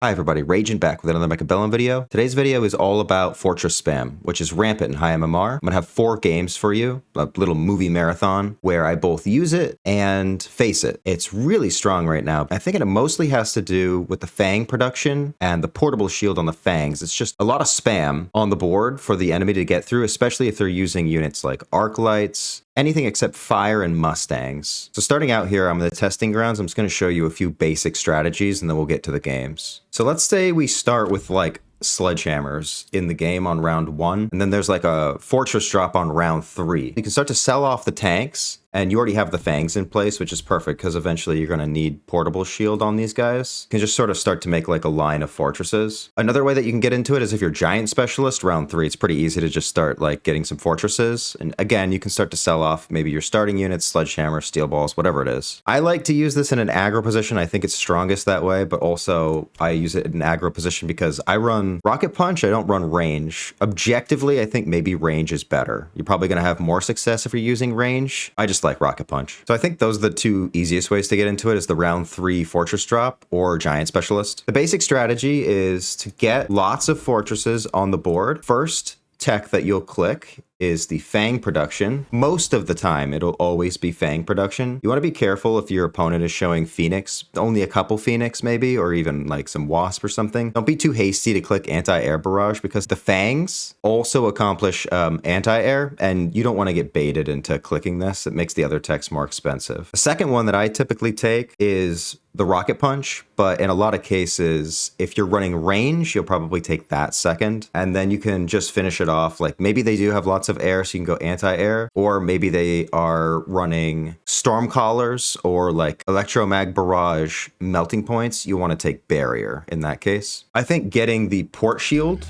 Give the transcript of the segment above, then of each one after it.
Hi everybody, Raging back with another Mechabellum video. Today's video is all about Fortress spam, which is rampant in high MMR. I'm gonna have 4 games for you, a little movie marathon, where I both use it and face it. It's really strong right now. I think it mostly has to do with the Fang production and the portable shield on the Fangs. It's just a lot of spam on the board for the enemy to get through, especially if they're using units like Arc Lights, anything except Fire and Mustangs. So starting out here, I'm in the testing grounds. I'm just going to show you a few basic strategies and then we'll get to the games. So let's say we start with like sledgehammers in the game on round 1, and then there's like a fortress drop on round 3. You can start to sell off the tanks, and you already have the Fangs in place, which is perfect because eventually you're going to need portable shield on these guys. You can just sort of start to make like a line of fortresses. Another way that you can get into it is if you're giant specialist, round 3, it's pretty easy to just start like getting some fortresses. And again, you can start to sell off maybe your starting units, sledgehammer, steel balls, whatever it is. I like to use this in an aggro position. I think it's strongest that way, but also I use it in an aggro position because I run rocket punch. I don't run range. Objectively, I think maybe range is better. You're probably going to have more success if you're using range. I just like rocket punch. So I think those are the 2 easiest ways to get into it, is the round 3 fortress drop or giant specialist. The basic strategy is to get lots of fortresses on the board. First tech that you'll click is the Fang production. Most of the time, it'll always be Fang production. You want to be careful if your opponent is showing Phoenix, only a couple Phoenix maybe, or even like some Wasp or something. Don't be too hasty to click anti-air barrage because the Fangs also accomplish anti-air, and you don't want to get baited into clicking this. It makes the other techs more expensive. The second one that I typically take is the rocket punch, but in a lot of cases, if you're running range, you'll probably take that second, and then you can just finish it off. Like maybe they do have lots of air, so you can go anti-air, or maybe they are running storm collars or like electromag barrage melting points. You want to take barrier in that case. I think getting the port shield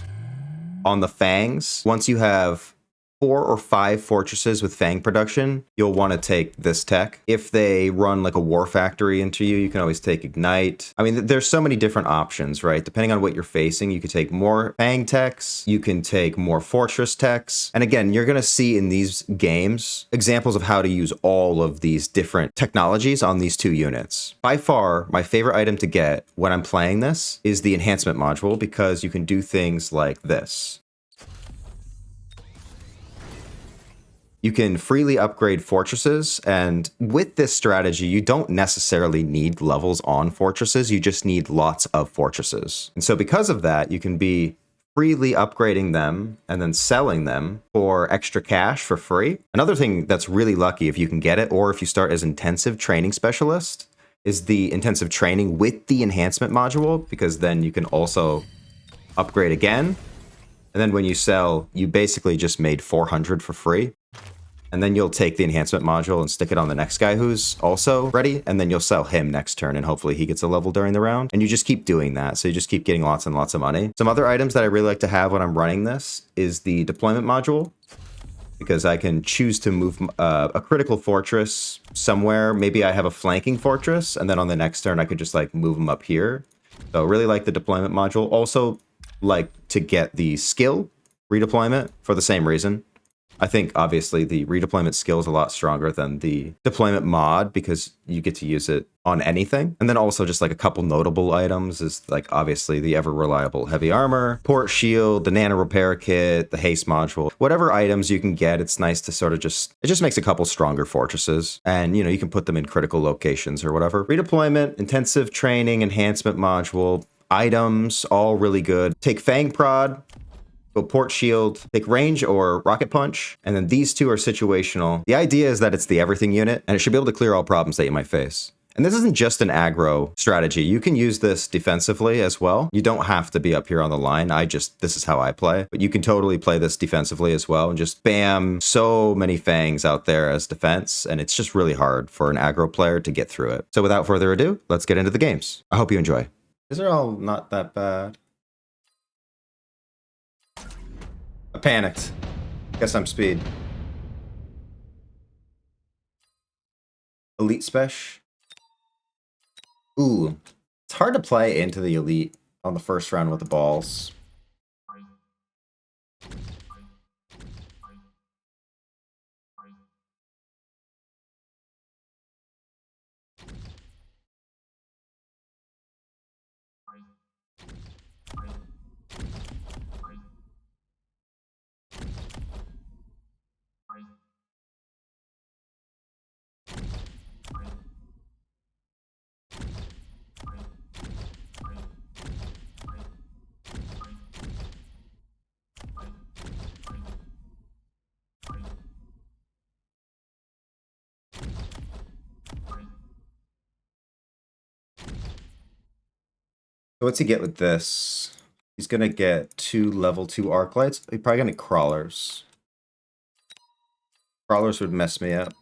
on the Fangs, once you have 4 or 5 fortresses with Fang production, you'll want to take this tech. If they run like a war factory into you, you can always take ignite. I mean, there's so many different options, right? Depending on what you're facing, you could take more Fang techs, you can take more fortress techs. And again, you're going to see in these games examples of how to use all of these different technologies on these 2 units. By far, my favorite item to get when I'm playing this is the enhancement module, because you can do things like this. You can freely upgrade fortresses, and with this strategy, you don't necessarily need levels on fortresses, you just need lots of fortresses. And so because of that, you can be freely upgrading them and then selling them for extra cash for free. Another thing that's really lucky if you can get it, or if you start as intensive training specialist, is the intensive training with the enhancement module, because then you can also upgrade again. And then when you sell, you basically just made 400 for free. And then you'll take the enhancement module and stick it on the next guy who's also ready, and then you'll sell him next turn, and hopefully he gets a level during the round. And you just keep doing that, so you just keep getting lots and lots of money. Some other items that I really like to have when I'm running this is the deployment module, because I can choose to move a critical fortress somewhere. Maybe I have a flanking fortress, and then on the next turn I could just like move them up here. So I really like the deployment module. Also like to get the skill redeployment for the same reason. I think obviously the redeployment skill is a lot stronger than the deployment mod because you get to use it on anything. And then also just like a couple notable items is like obviously the ever reliable heavy armor, port shield, the nano repair kit, the haste module, whatever items you can get. It's nice to sort of it just makes a couple stronger fortresses, and you know, you can put them in critical locations or whatever. Redeployment, intensive training, enhancement module, items, all really good. Take Fang prod, go port shield, take range or rocket punch, and then these 2 are situational. The idea is that it's the everything unit, and it should be able to clear all problems that you might face. And this isn't just an aggro strategy. You can use this defensively as well. You don't have to be up here on the line. This is how I play. But you can totally play this defensively as well and just spam so many Fangs out there as defense, and it's just really hard for an aggro player to get through it. So without further ado, let's get into the games. I hope you enjoy. These are all not that bad. I panicked. Guess I'm speed. Elite Spesh. Ooh. It's hard to play into the elite on the first round with the balls. So what's he get with this? He's gonna get 2 level 2 arc lights. He's probably gonna get crawlers. Crawlers would mess me up.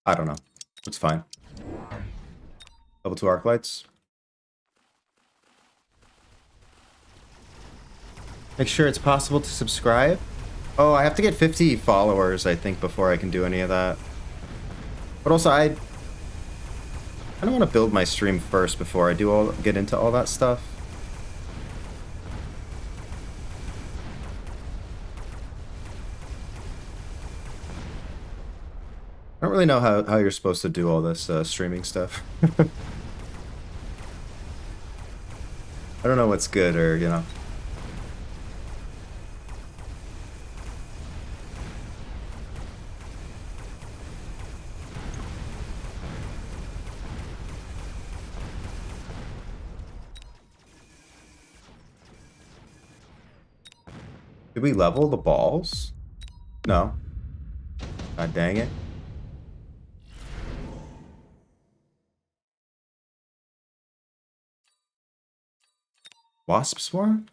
I don't know. It's fine. Level 2 arc lights. Make sure it's possible to subscribe. Oh, I have to get 50 followers, I think, before I can do any of that. But also, I don't want to build my stream first before I get into all that stuff. I don't really know how you're supposed to do all this streaming stuff. I don't know what's good or, you know. Did we level the balls? No. God dang it. Wasp swarm?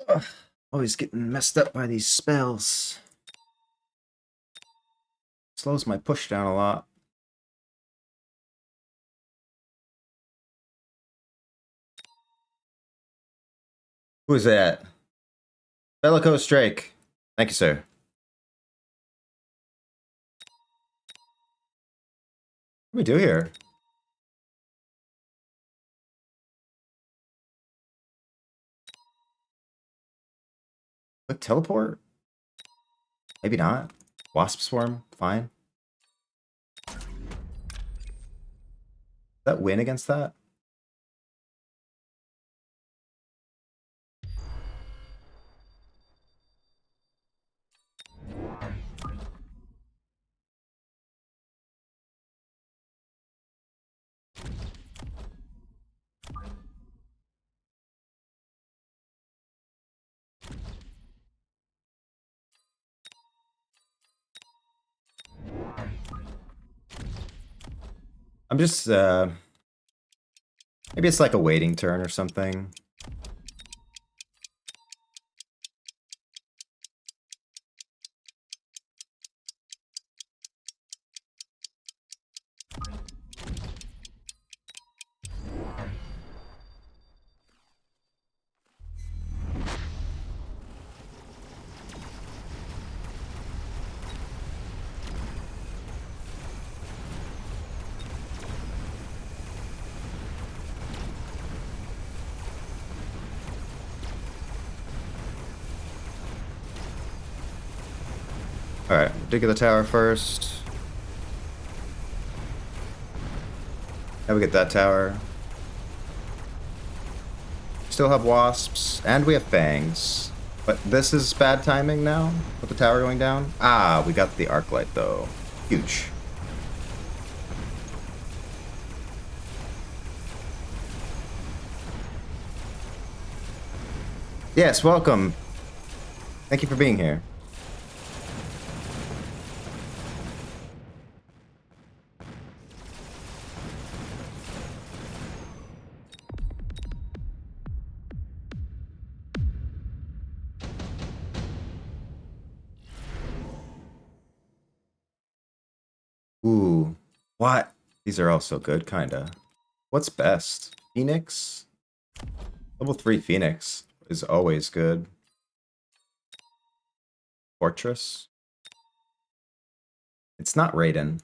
Ugh. Always getting messed up by these spells. Slows my push down a lot. Who is that? Bellicose Drake. Thank you, sir. What do we do here? What, teleport? Maybe not. Wasp swarm? Fine. Does that win against that? I'm just, maybe it's like a waiting turn or something. Alright, dig at the tower first. Now we get that tower. Still have wasps, and we have fangs. But this is bad timing now, with the tower going down. Ah, we got the arc light though. Huge. Yes, welcome. Thank you for being here. Ooh, what? These are all so good, kinda. What's best? Phoenix? Level 3 Phoenix is always good. Fortress? It's not Raiden,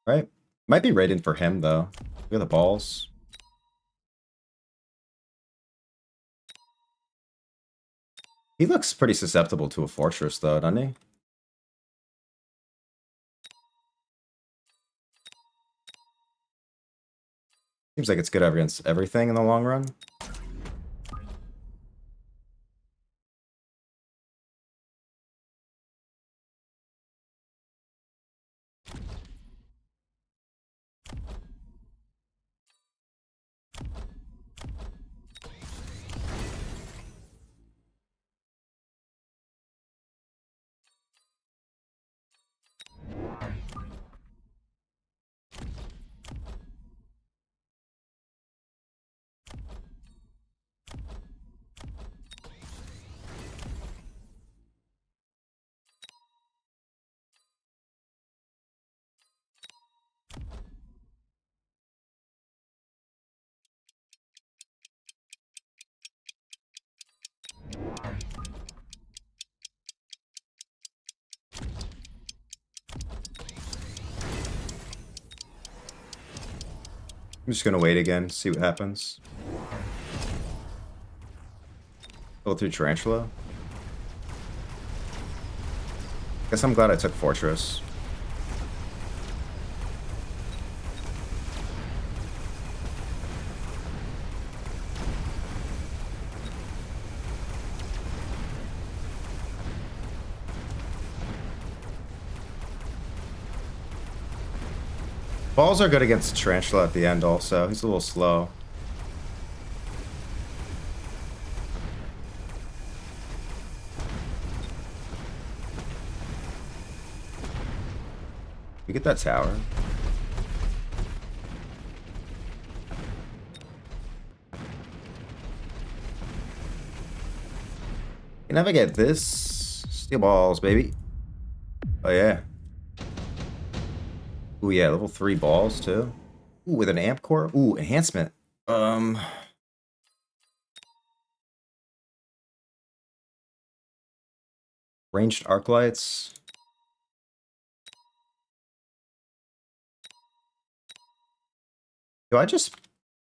right? Might be Raiden for him, though. Look at the balls. He looks pretty susceptible to a fortress, though, doesn't he? Seems like it's good against everything in the long run. I'm just gonna wait again, see what happens. Go through Tarantula. Guess I'm glad I took Fortress. Balls are good against Tarantula at the end also. He's a little slow. You get that tower. You never get this. Steel balls, baby. Oh yeah. Ooh yeah, level 3 balls too. Ooh, with an amp core. Ooh, enhancement. Ranged arc lights. Do I just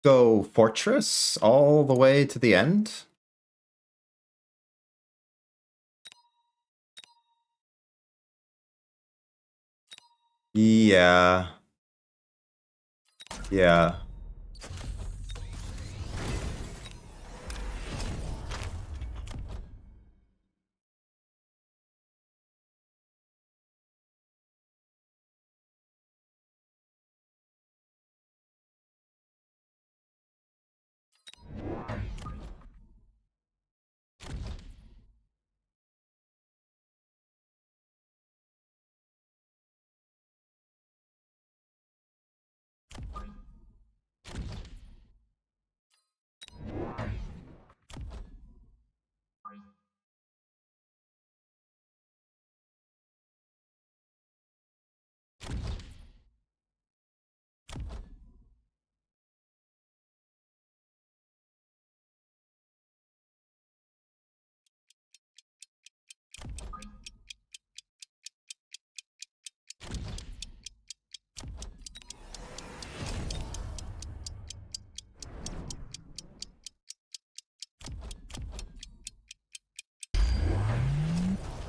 go Fortress all the way to the end? Yeah. Yeah.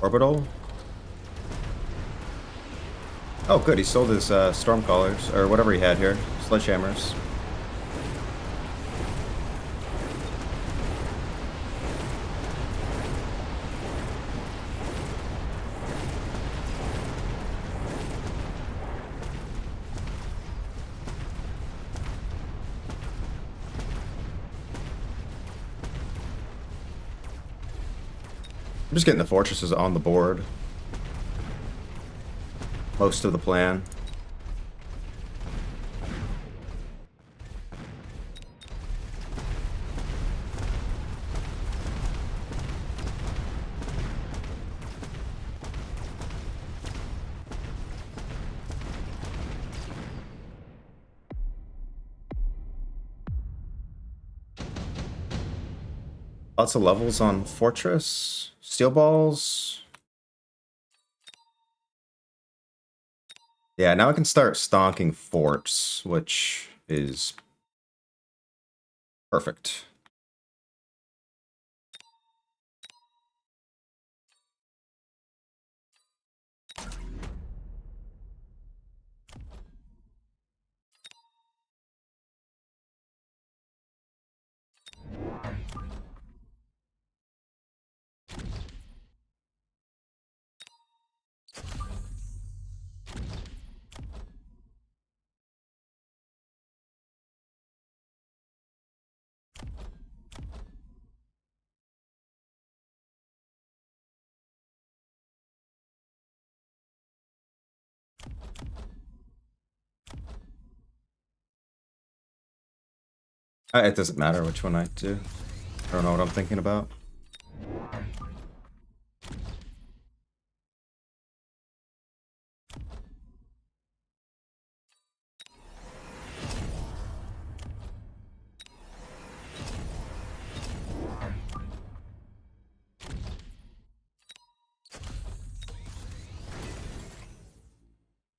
Orbital. Oh, good. He sold his Stormcallers, or whatever he had here. Sledgehammers. I'm just getting the fortresses on the board. Most of the plan. Lots of levels on Fortress. Steel balls. Yeah, now I can start stonking forts, which is perfect. It doesn't matter which one I do. I don't know what I'm thinking about.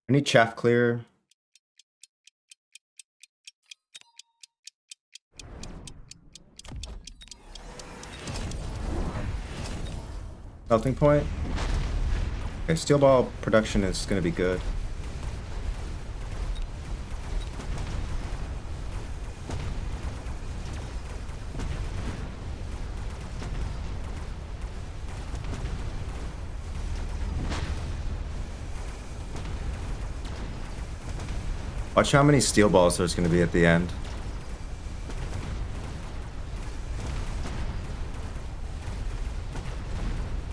I need chaff clear. Melting point. Okay, steel ball production is going to be good. Watch how many steel balls there's going to be at the end.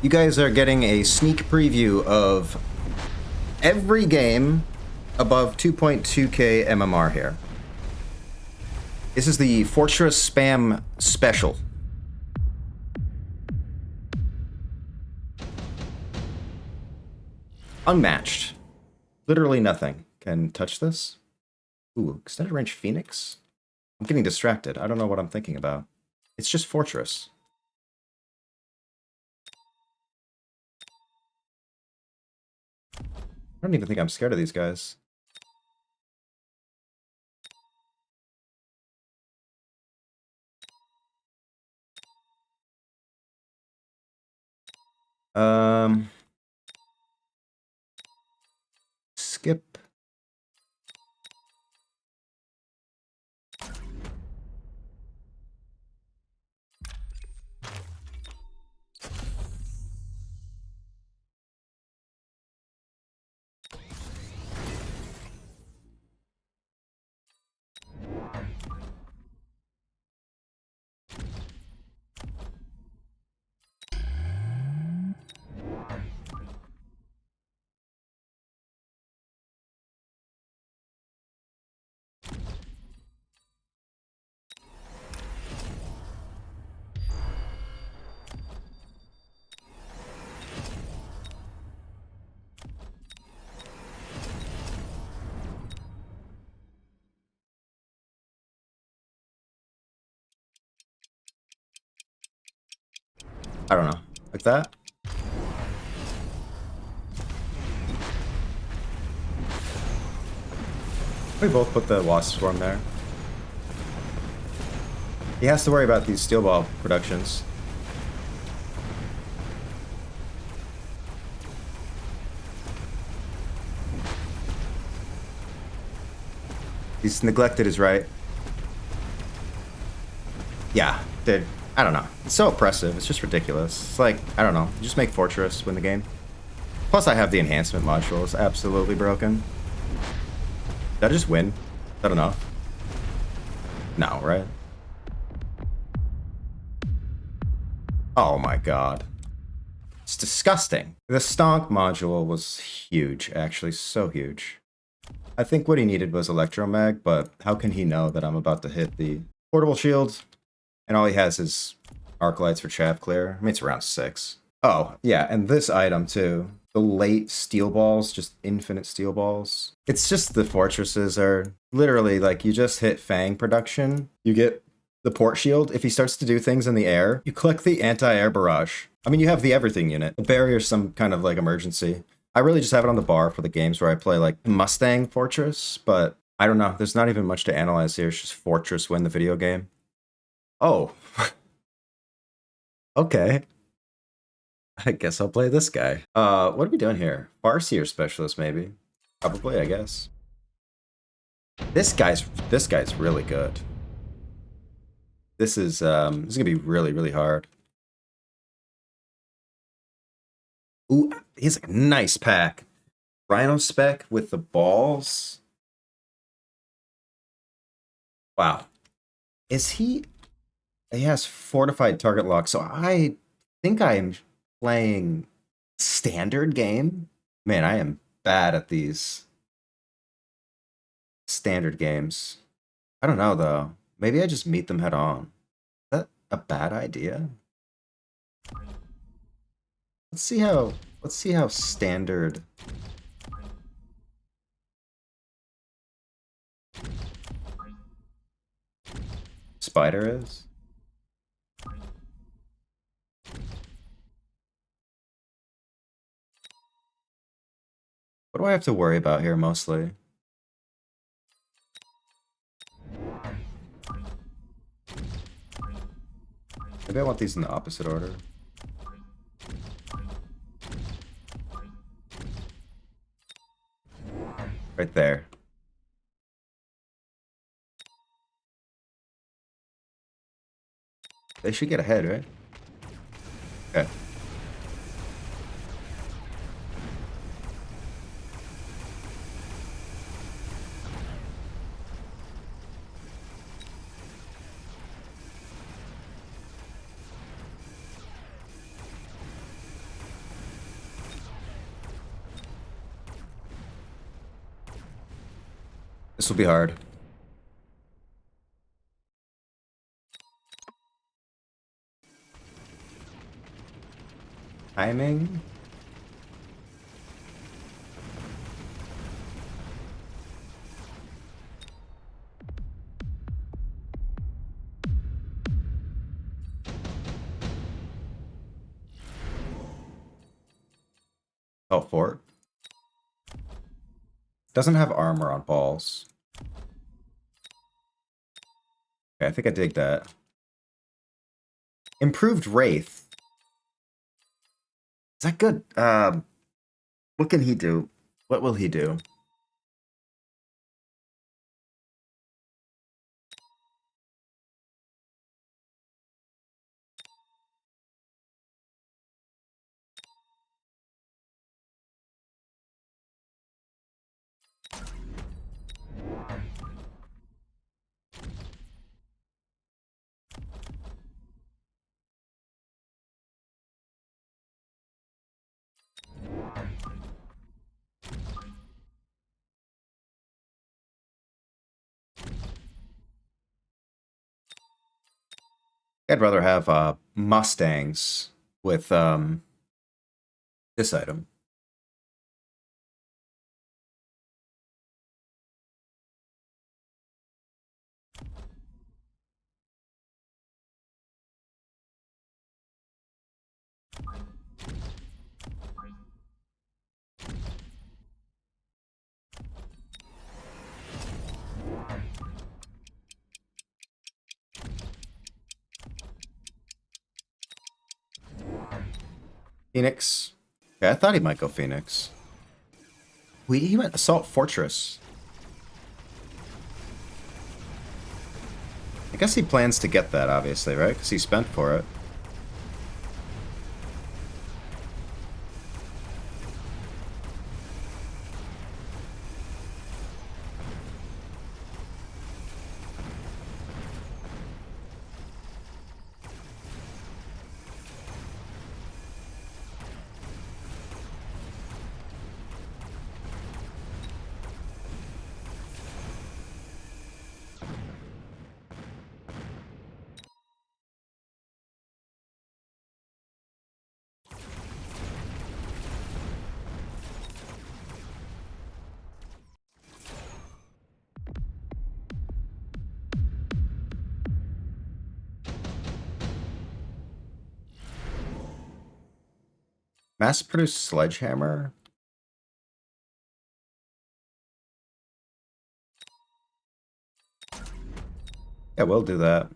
You guys are getting a sneak preview of every game above 2.2k MMR here. This is the Fortress Spam Special. Unmatched. Literally nothing can touch this. Ooh, extended range Phoenix? I'm getting distracted. I don't know what I'm thinking about. It's just Fortress. I don't even think I'm scared of these guys. Skip. I don't know. Like that? We both put the Wasp Swarm there. He has to worry about these steel ball productions. He's neglected his right. Yeah, dude. I don't know. It's so oppressive. It's just ridiculous. It's like, I don't know. Just make Fortress win the game. Plus, I have the enhancement module. It's absolutely broken. Did I just win? Is that enough? No, right? Oh my god. It's disgusting. The Stonk module was huge, actually. So huge. I think what he needed was Electromag, but how can he know that I'm about to hit the portable shield? And all he has is arc lights for chaff clear. I mean, it's around 6. Oh, yeah, and this item too. The late steel balls, just infinite steel balls. It's just the fortresses are literally like you just hit Fang production. You get the port shield. If he starts to do things in the air, you click the anti-air barrage. I mean, you have the everything unit. The barrier's some kind of like emergency. I really just have it on the bar for the games where I play like Mustang Fortress, but I don't know. There's not even much to analyze here. It's just Fortress win the video game. Oh. Okay. I guess I'll play this guy. What are we doing here? Farseer specialist, maybe. Probably, I guess. This guy's really good. This is gonna be really, really hard. Ooh, he's a nice pack. Rhino spec with the balls. Wow. Is he has fortified target lock, so I think I'm playing standard game. Man, I am bad at these standard games. I don't know though. Maybe I just meet them head on. Is that a bad idea? Let's see how standard Spider is. What do I have to worry about here mostly? Maybe I want these in the opposite order. Right there. They should get ahead, right? Okay. This will be hard. Timing? Oh, fort. Doesn't have armor on balls. Okay, I think I dig that. Improved Wraith. Is that good? What can he do? What will he do? I'd rather have Mustangs with this item. Phoenix. Okay, I thought he might go Phoenix. He went Assault Fortress. I guess he plans to get that, obviously, right? Because he spent for it. Mass-produced Sledgehammer? Yeah, we'll do that.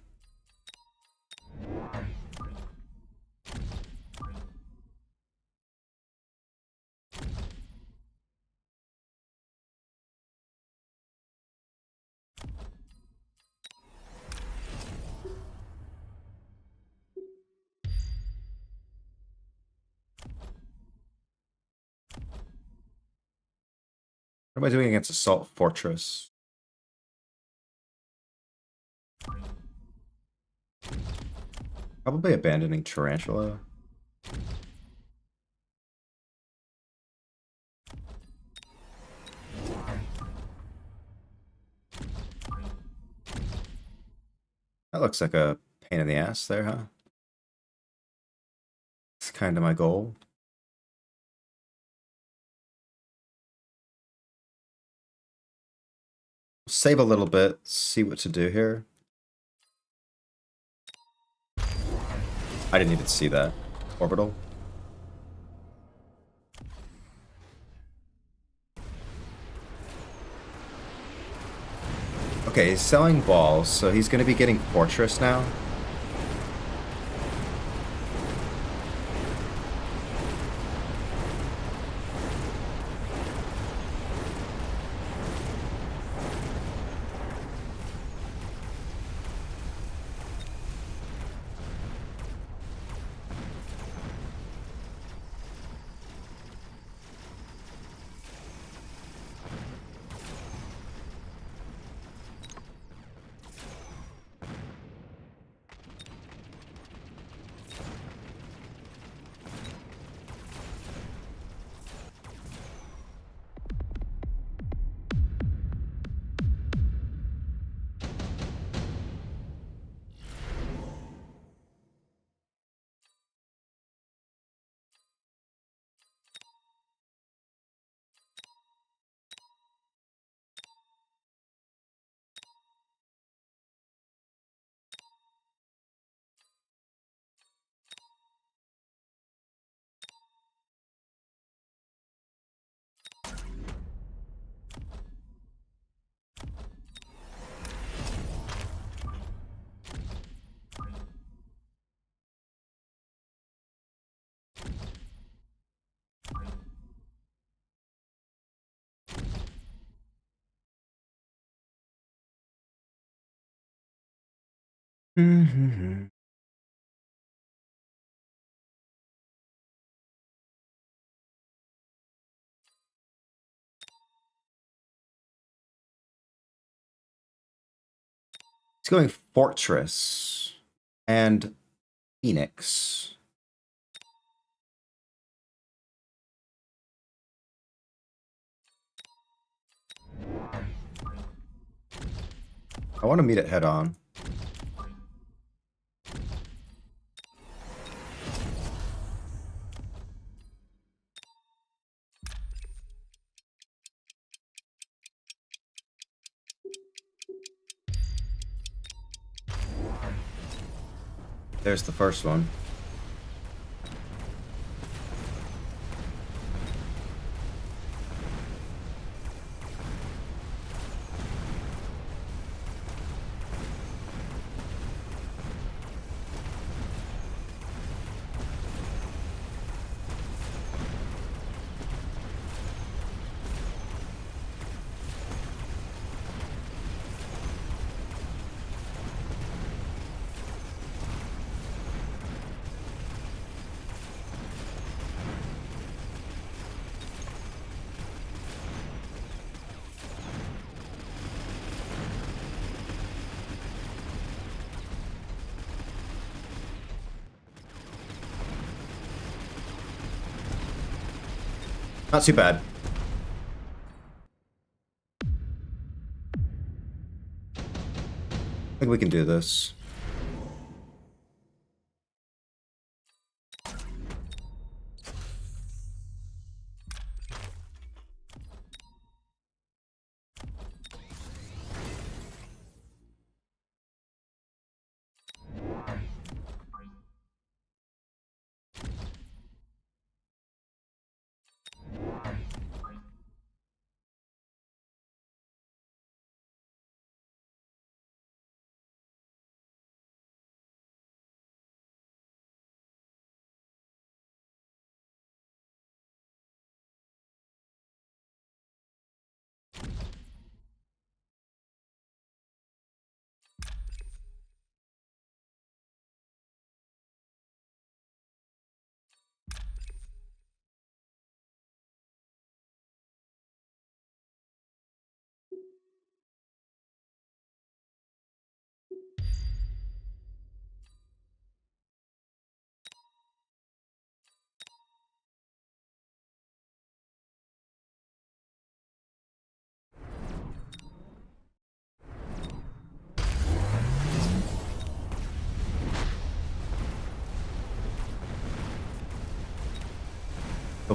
What am I doing against Assault Fortress? Probably abandoning Tarantula. That looks like a pain in the ass there, huh? It's kind of my goal. Save a little bit, see what to do here. I didn't even see that. Orbital. Okay, he's selling balls, so he's going to be getting Fortress now. Mm-hmm. He's going Fortress and Phoenix. I want to meet it head on. There's the first one. Not too bad. I think we can do this.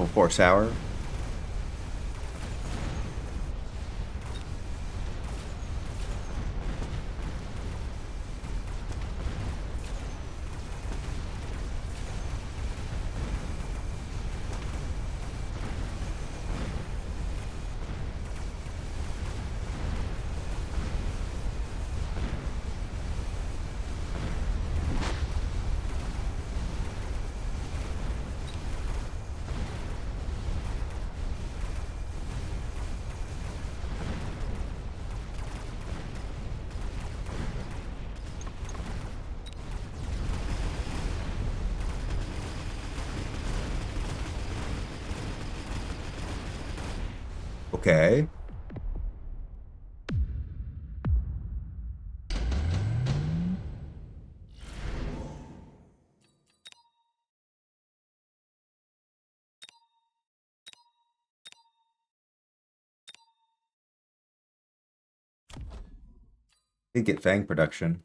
Level 4 tower. Okay. Did get Fang production.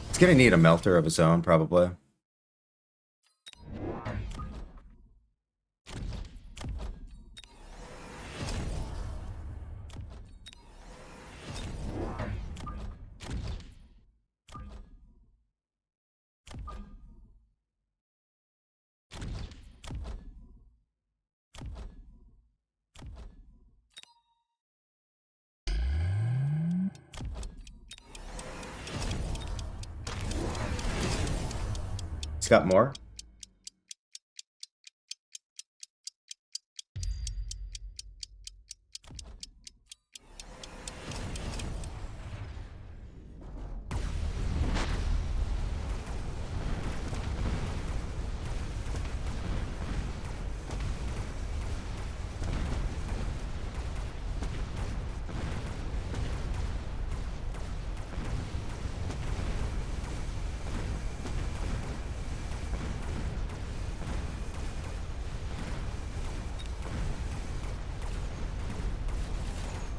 It's gonna need a melter of its own, probably. It's got more.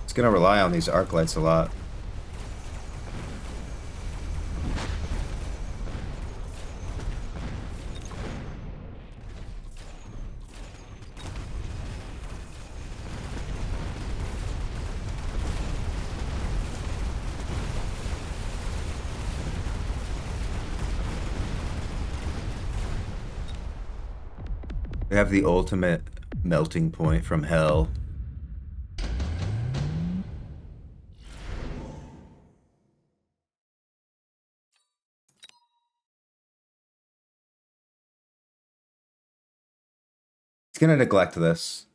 It's gonna rely on these arc lights a lot. We have the ultimate melting point from hell. It's gonna neglect this.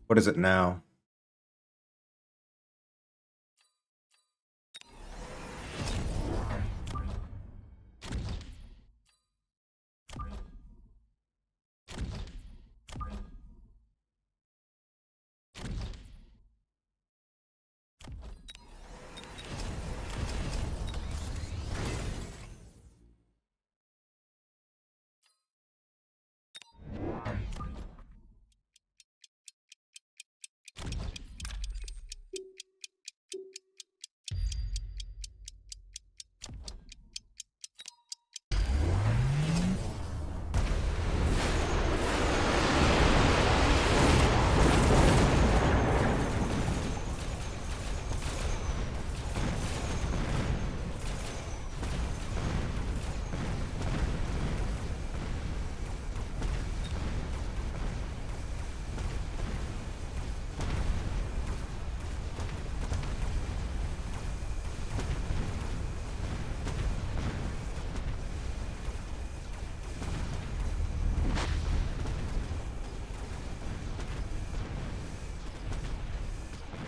What is it now?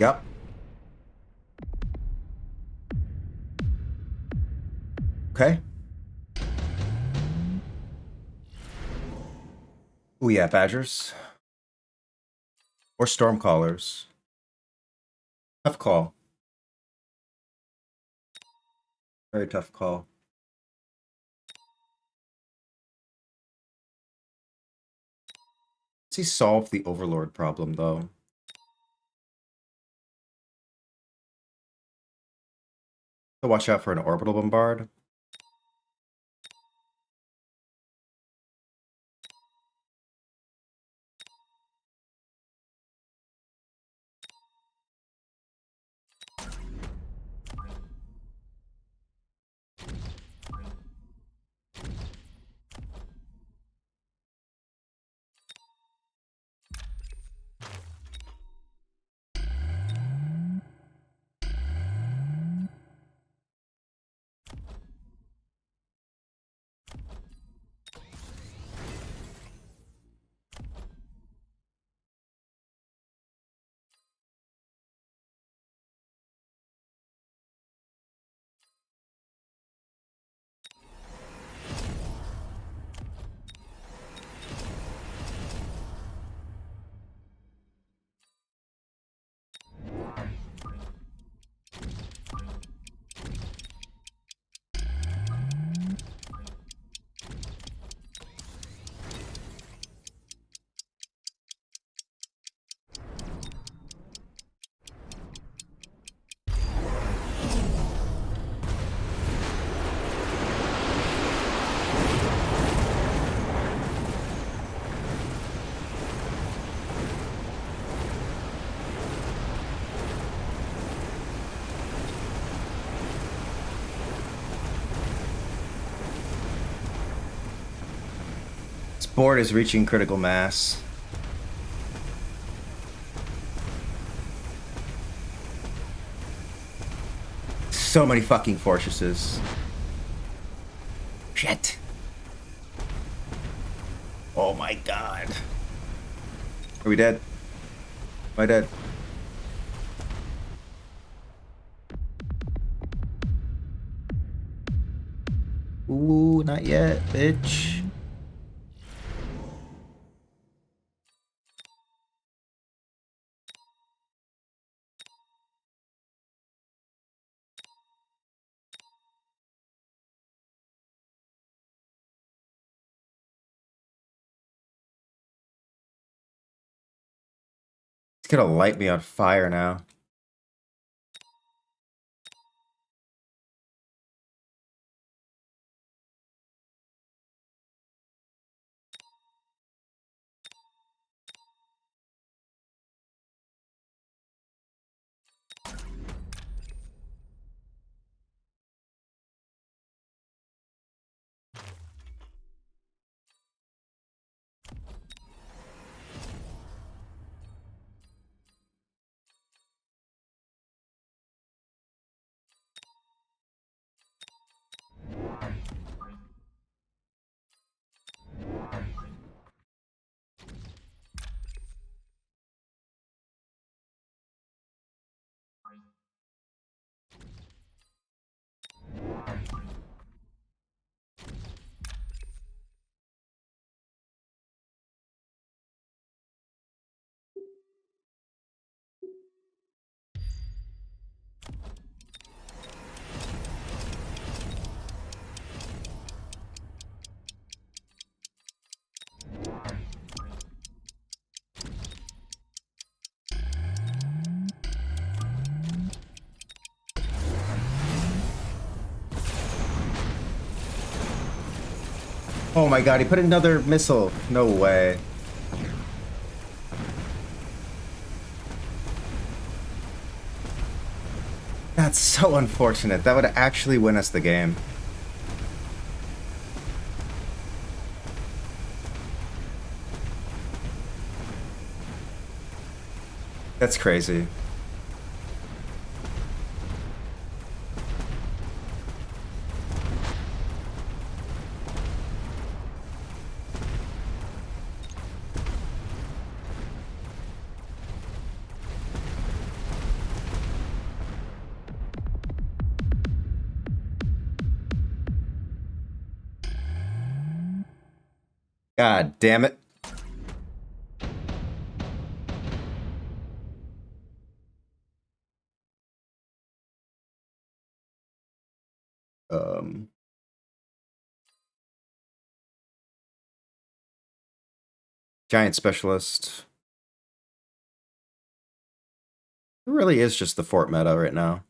Yep. Okay. Oh yeah, badgers. Or stormcallers. Tough call. Very tough call. Does he solve the overlord problem though? So watch out for an orbital bombard. This board is reaching critical mass. So many fucking fortresses. Shit. Oh my god. Are we dead? Am I dead? Ooh, not yet, bitch. It's gonna light me on fire now. Oh my god, he put another missile. No way. That's so unfortunate. That would actually win us the game. That's crazy. God damn it. Um, Giant Specialist. It really is just the fort meta right now.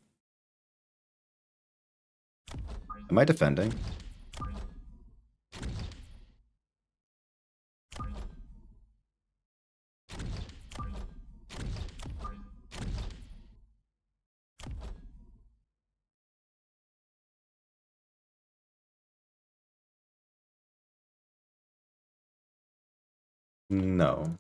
Am I defending? No.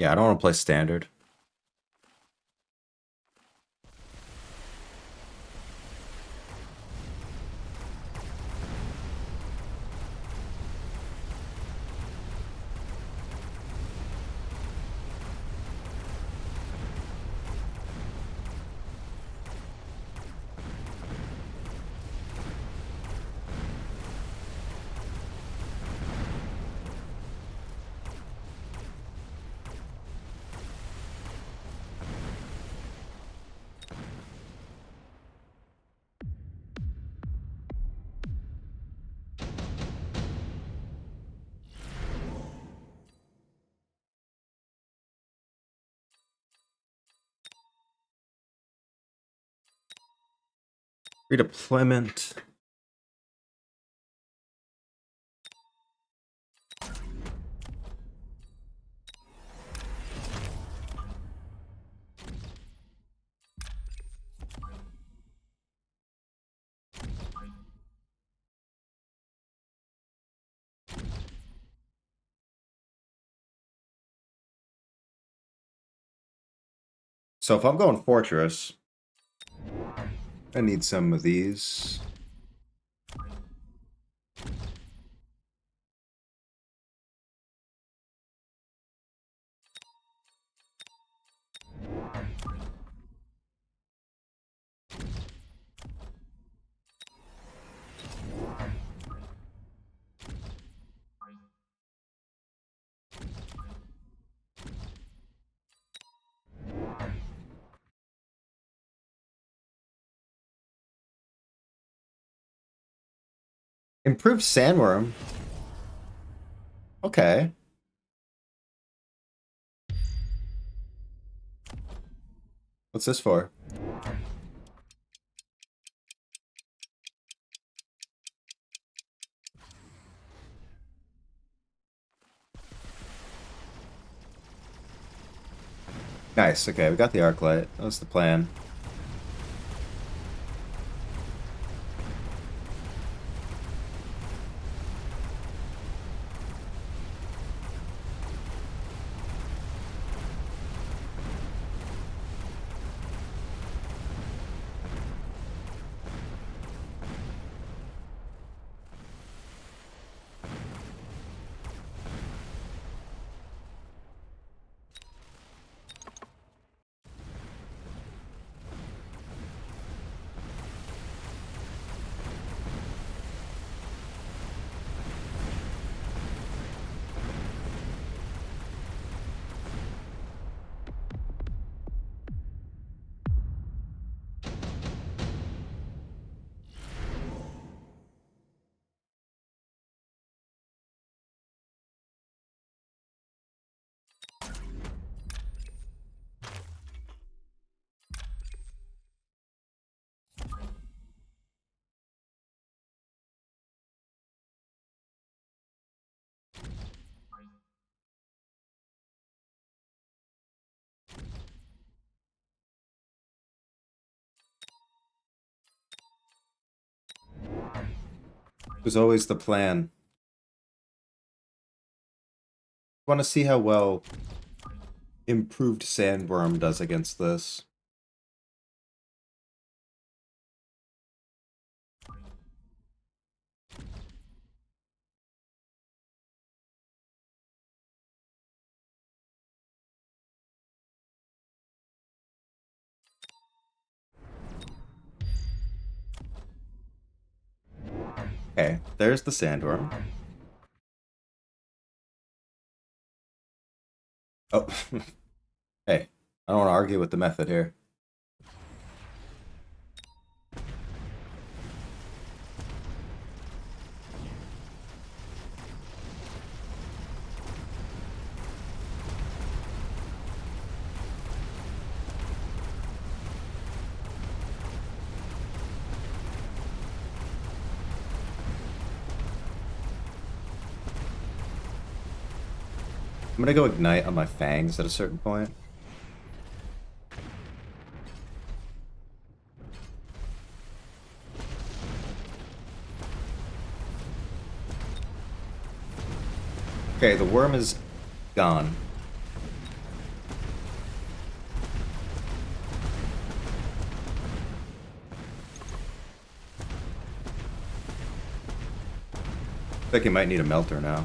Yeah, I don't want to play standard. Redeployment. So if I'm going Fortress, I need some of these. Improved Sandworm. Okay. What's this for? Nice. Okay, we got the arc light. That was the plan. It was always the plan. want to see how well improved Sandworm does against this. Okay, there's the Sandworm. Oh, hey, I don't want to argue with the method here. I'm gonna go Ignite on my Fangs at a certain point. Okay, the worm is gone. I think he might need a Melter now.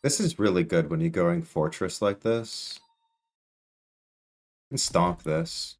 This is really good when you're going Fortress like this. You can stomp this.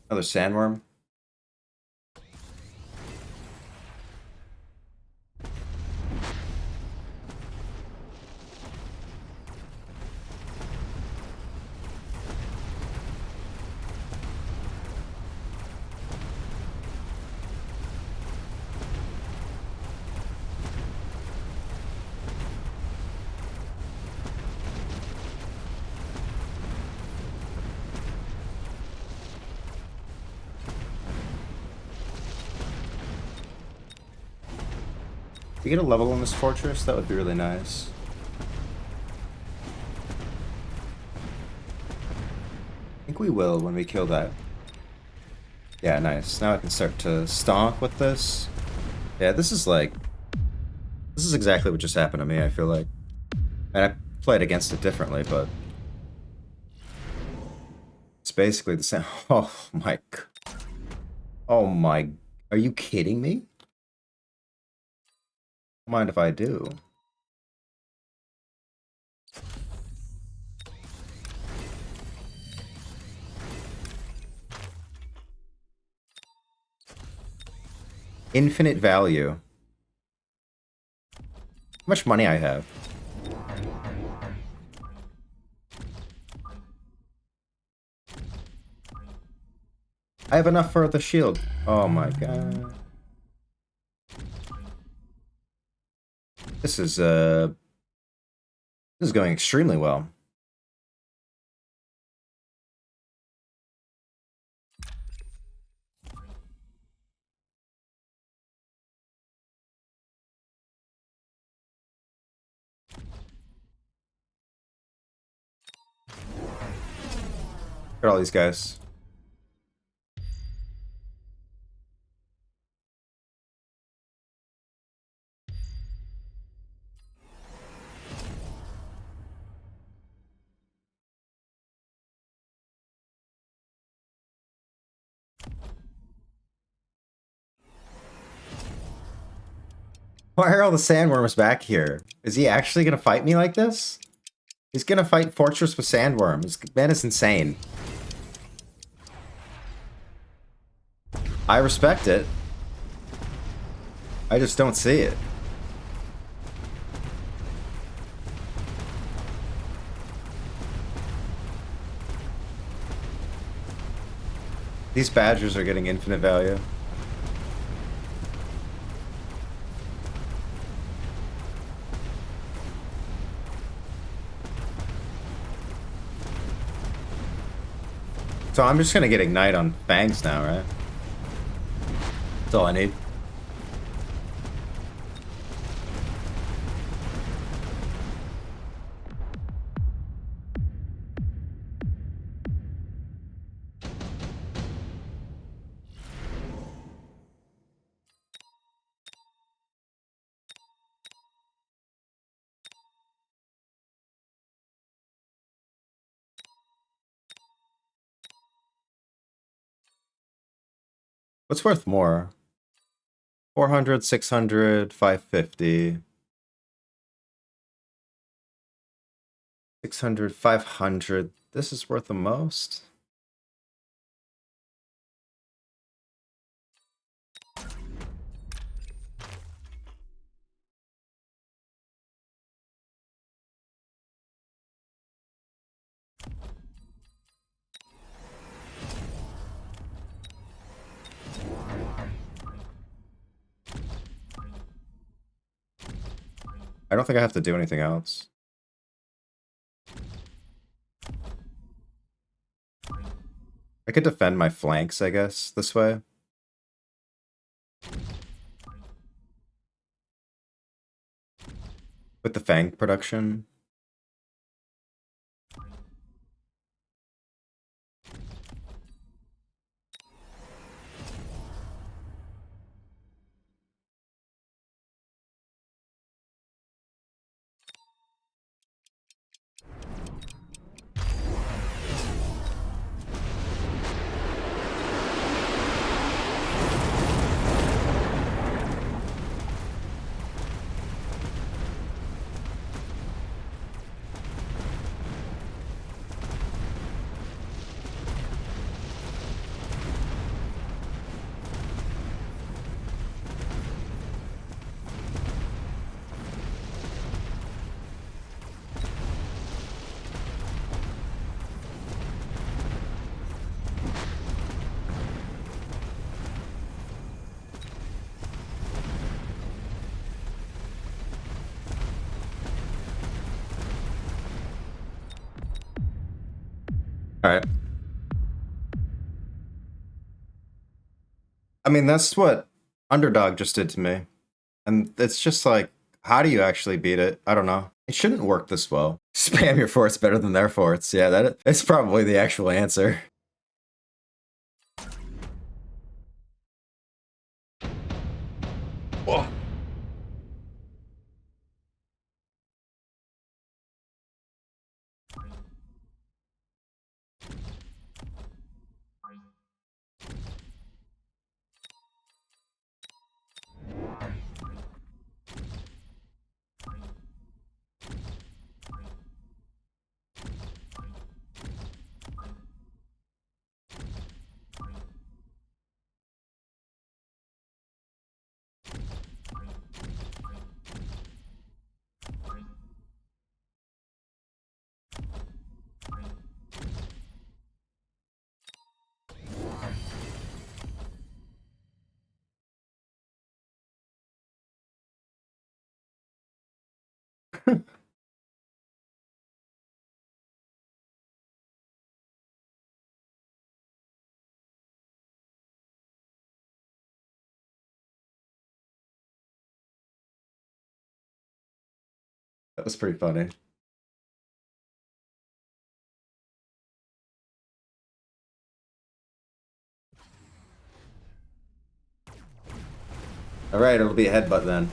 Another Sandworm. If you get a level on this fortress, that would be really nice. I think we will when we kill that. Yeah, nice. Now I can start to stomp with this. Yeah, this is like... This is exactly what just happened to me, I feel like. And I played against it differently, but... It's basically the same... Oh my... Oh my... Are you kidding me? Don't mind if I do. Infinite value. How much money I have? I have enough for the shield. Oh my god. This is going extremely well. Look at all these guys. Why are all the sandworms back here? Is he actually gonna fight me like this? He's gonna fight Fortress with sandworms. This man is insane. I respect it. I just don't see it. These badgers are getting infinite value. So I'm just gonna get Ignite on Fangs now, right? That's all I need. What's worth more? 400, 600, 550. 600, 500. This is worth the most. I don't think I have to do anything else. I could defend my flanks, I guess, this way. With the Fang production. Alright. I mean, that's what Underdog just did to me. And it's just like, how do you actually beat it? I don't know. It shouldn't work this well. Spam your forts better than their forts. Yeah, that's probably the actual answer. Oh. That was pretty funny. Alright, it'll be a headbutt then.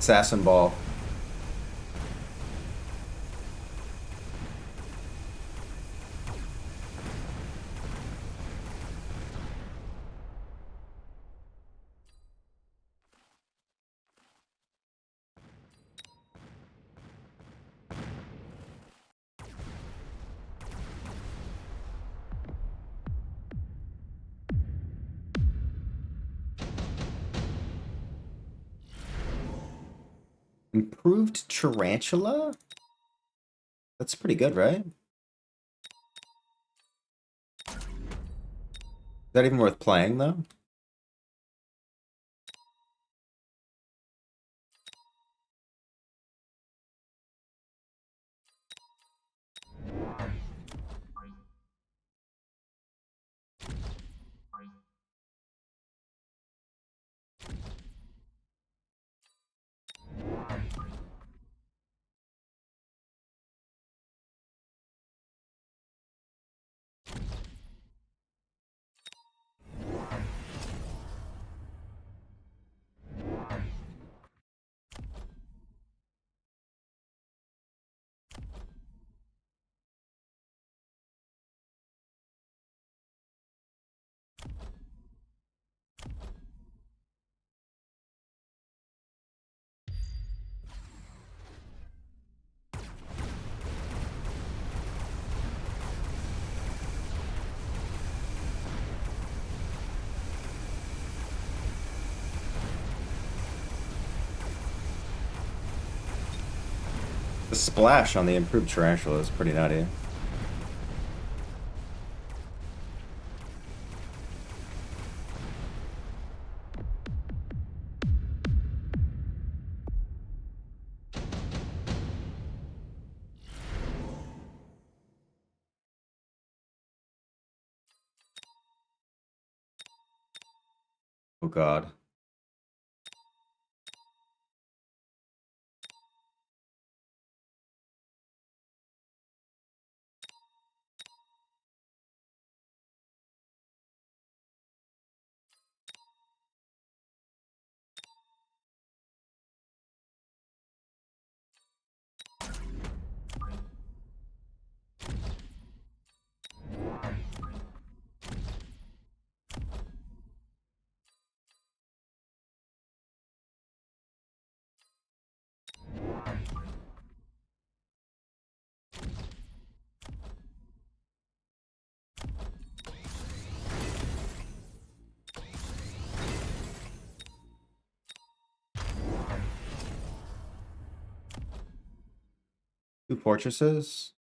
Assassin ball. Improved Tarantula? That's pretty good, right? Is that even worth playing, though? The splash on the improved Tarantula is pretty nutty. Oh god. Two fortresses?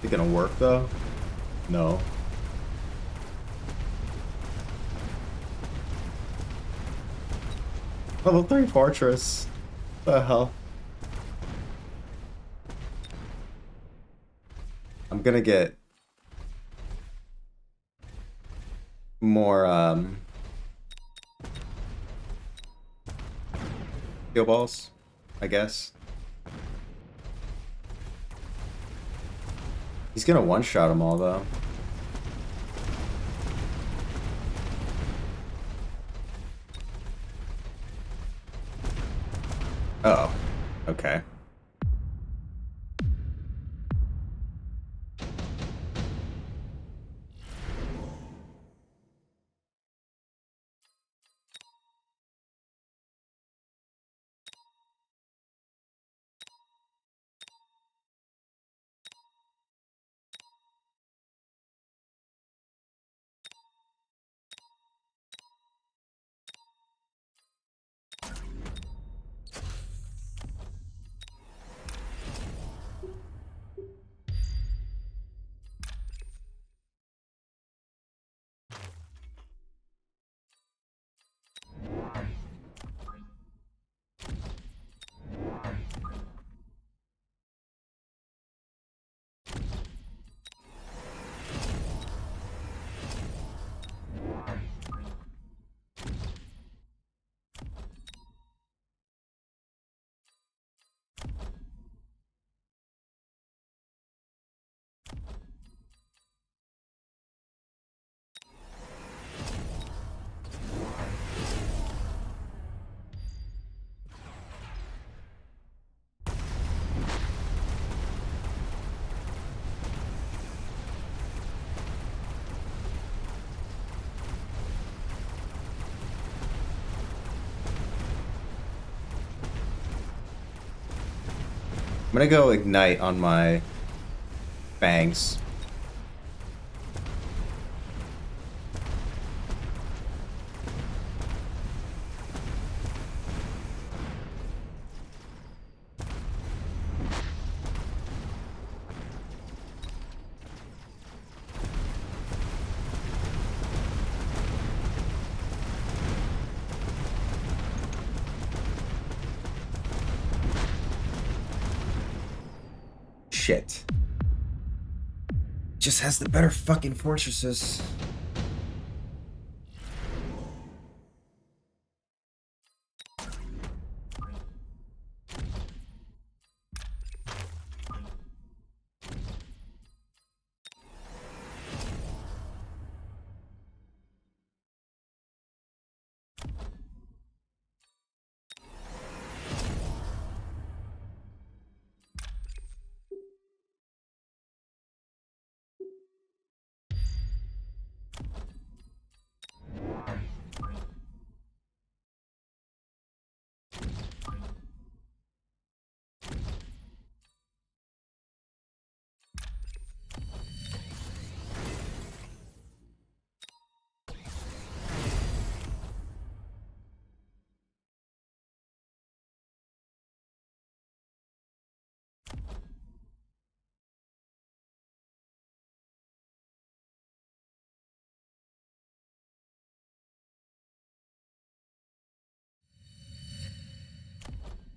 Is it gonna work though? No. Level 3 fortress. What the hell? I'm gonna get more steel balls, I guess. He's gonna one-shot them all though. Oh, okay. I'm gonna go ignite on my fangs. Shit. Just has the better fucking fortresses.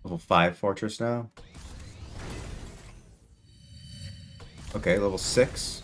Level 5 fortress now. Okay, level 6.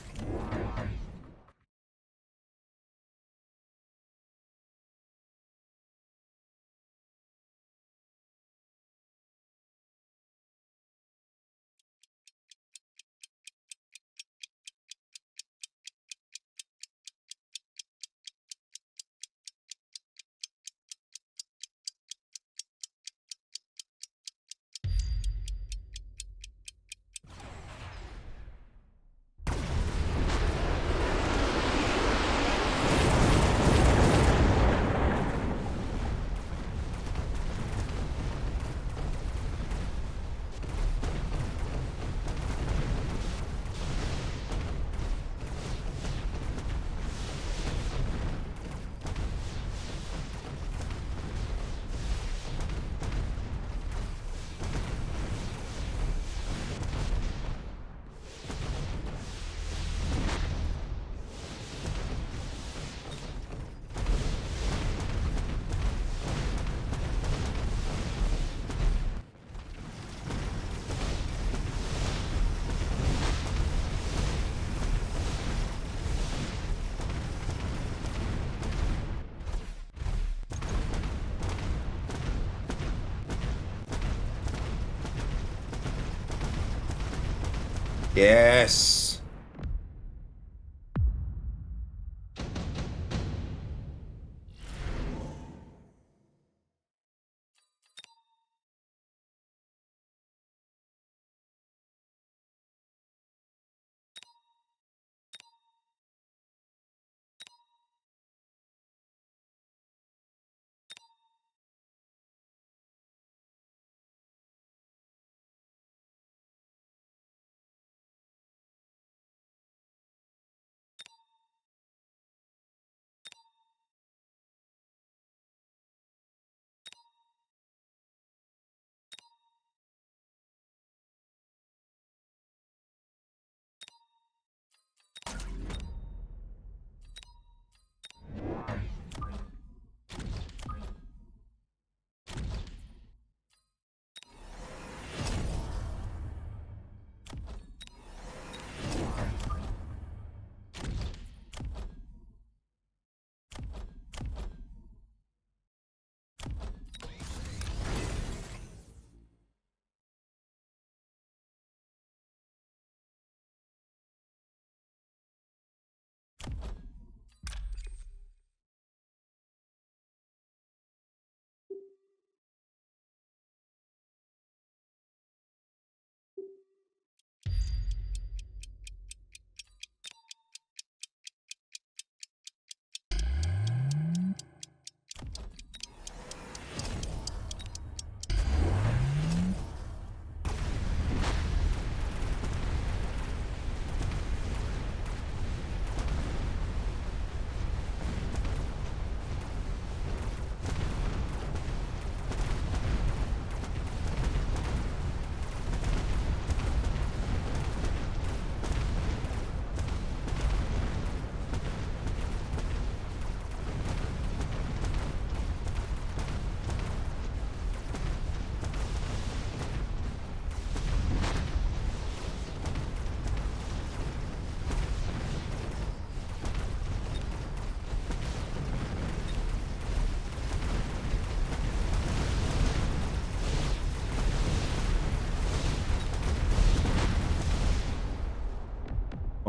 Yes.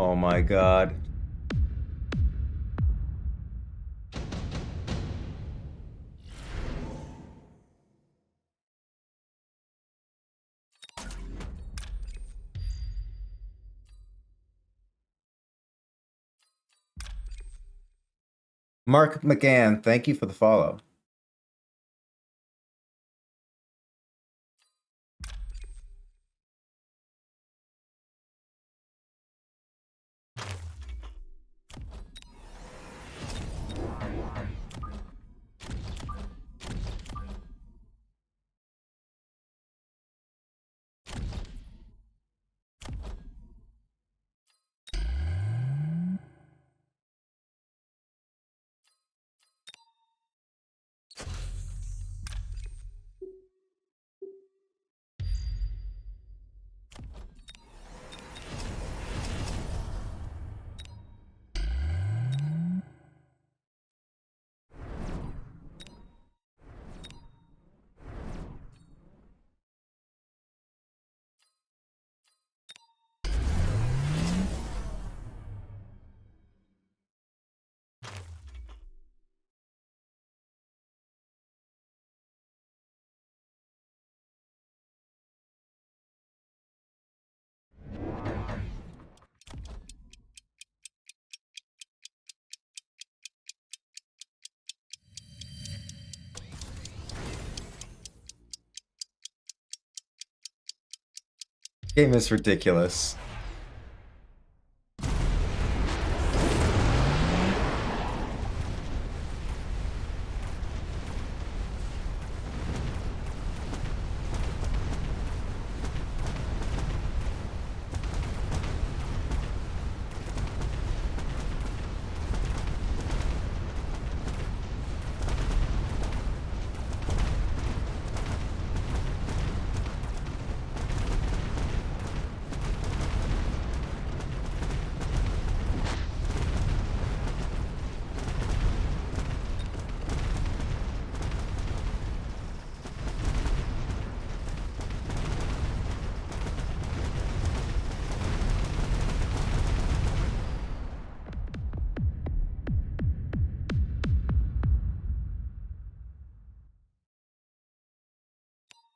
Oh my god. Mark McGann, thank you for the follow. Game is ridiculous.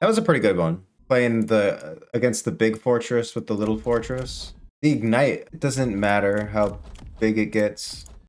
That was a pretty good one. Playing against the big fortress with the little fortress. The ignite, it doesn't matter how big it gets.